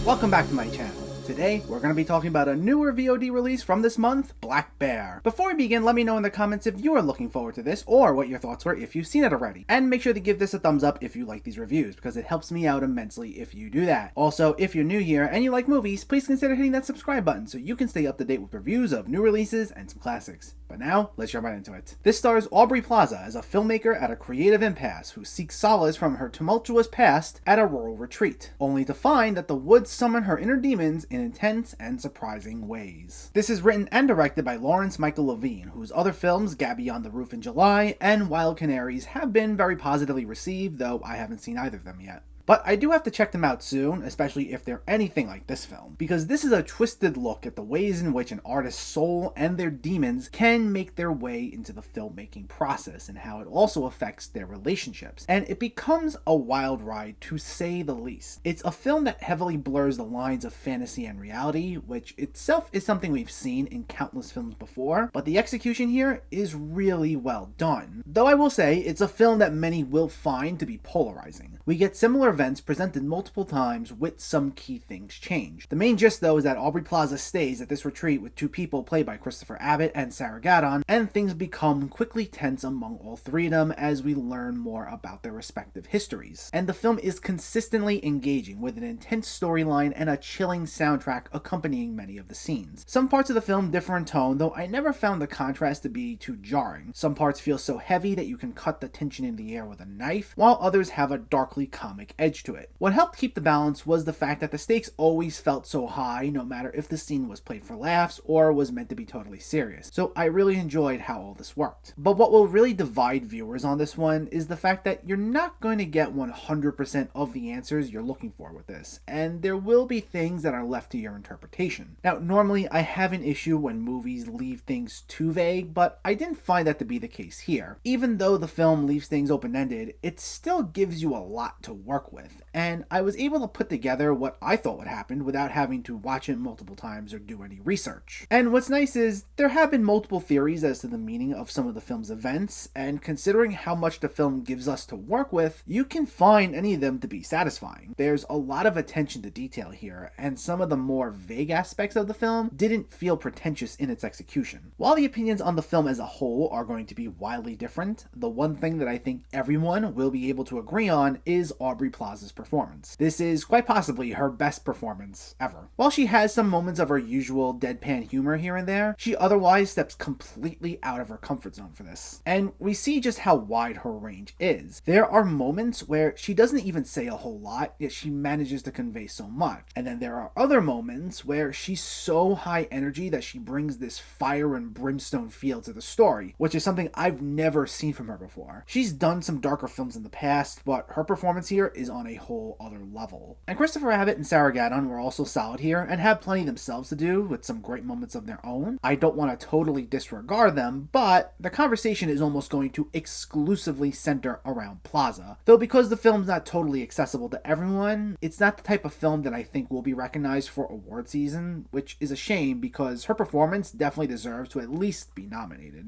Welcome back to my channel. Today, we're going to be talking about a newer VOD release from this month, Black Bear. Before we begin, let me know in the comments if you are looking forward to this or what your thoughts were if you've seen it already. And make sure to give this a thumbs up if you like these reviews, because it helps me out immensely if you do that. Also, if you're new here and you like movies, please consider hitting that subscribe button so you can stay up to date with reviews of new releases and some classics. But now, let's jump right into it. This stars Aubrey Plaza as a filmmaker at a creative impasse who seeks solace from her tumultuous past at a rural retreat, only to find that the woods summon her inner demons in intense and surprising ways. This is written and directed by Lawrence Michael Levine, whose other films, Gabby on the Roof in July and Wild Canaries, have been very positively received, though I haven't seen either of them yet. But I do have to check them out soon, especially if they're anything like this film, because this is a twisted look at the ways in which an artist's soul and their demons can make their way into the filmmaking process and how it also affects their relationships. And it becomes a wild ride, to say the least. It's a film that heavily blurs the lines of fantasy and reality, which itself is something we've seen in countless films before, but the execution here is really well done. Though I will say, it's a film that many will find to be polarizing. We get similar events presented multiple times with some key things changed. The main gist though is that Aubrey Plaza stays at this retreat with two people played by Christopher Abbott and Sarah Gadon, and things become quickly tense among all three of them as we learn more about their respective histories. And the film is consistently engaging with an intense storyline and a chilling soundtrack accompanying many of the scenes. Some parts of the film differ in tone, though I never found the contrast to be too jarring. Some parts feel so heavy that you can cut the tension in the air with a knife, while others have a darkly comic edge to it. What helped keep the balance was the fact that the stakes always felt so high, no matter if the scene was played for laughs or was meant to be totally serious. So I really enjoyed how all this worked. But what will really divide viewers on this one is the fact that you're not going to get 100% of the answers you're looking for with this, and there will be things that are left to your interpretation. Now, normally I have an issue when movies leave things too vague, but I didn't find that to be the case here. Even though the film leaves things open-ended, it still gives you a lot to work with, and I was able to put together what I thought would happen without having to watch it multiple times or do any research. And what's nice is there have been multiple theories as to the meaning of some of the film's events, and considering how much the film gives us to work with, you can find any of them to be satisfying. There's a lot of attention to detail here, and some of the more vague aspects of the film didn't feel pretentious in its execution. While the opinions on the film as a whole are going to be wildly different, the one thing that I think everyone will be able to agree on is Aubrey Plaza's performance. This is quite possibly her best performance ever. While she has some moments of her usual deadpan humor here and there, she otherwise steps completely out of her comfort zone for this. And we see just how wide her range is. There are moments where she doesn't even say a whole lot, yet she manages to convey so much. And then there are other moments where she's so high energy that she brings this fire and brimstone feel to the story, which is something I've never seen from her before. She's done some darker films in the past, but her performance here is on a whole other level. And Christopher Abbott and Sarah Gadon were also solid here and had plenty themselves to do with some great moments of their own. I don't want to totally disregard them, but the conversation is almost going to exclusively center around Plaza. Though because the film's not totally accessible to everyone, it's not the type of film that I think will be recognized for award season, which is a shame because her performance definitely deserves to at least be nominated.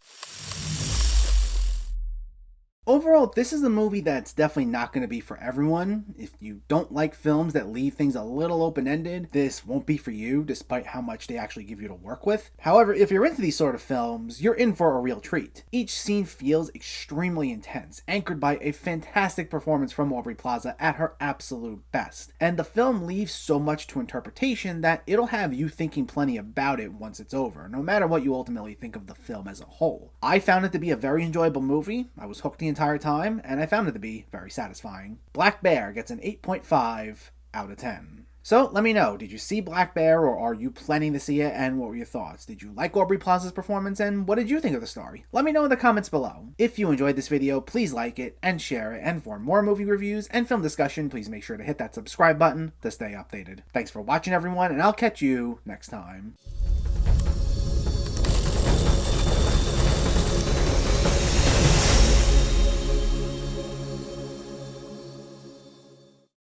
Overall, this is a movie that's definitely not going to be for everyone. If you don't like films that leave things a little open-ended, this won't be for you, despite how much they actually give you to work with. However, if you're into these sort of films, you're in for a real treat. Each scene feels extremely intense, anchored by a fantastic performance from Aubrey Plaza at her absolute best. And the film leaves so much to interpretation that it'll have you thinking plenty about it once it's over, no matter what you ultimately think of the film as a whole. I found it to be a very enjoyable movie. I was hooked the entire time, and I found it to be very satisfying. Black Bear gets an 8.5 out of 10. So let me know, did you see Black Bear, or are you planning to see it, and what were your thoughts? Did you like Aubrey Plaza's performance, and what did you think of the story? Let me know in the comments below. If you enjoyed this video, please like it and share it, and for more movie reviews and film discussion, please make sure to hit that subscribe button to stay updated. Thanks for watching everyone, and I'll catch you next time.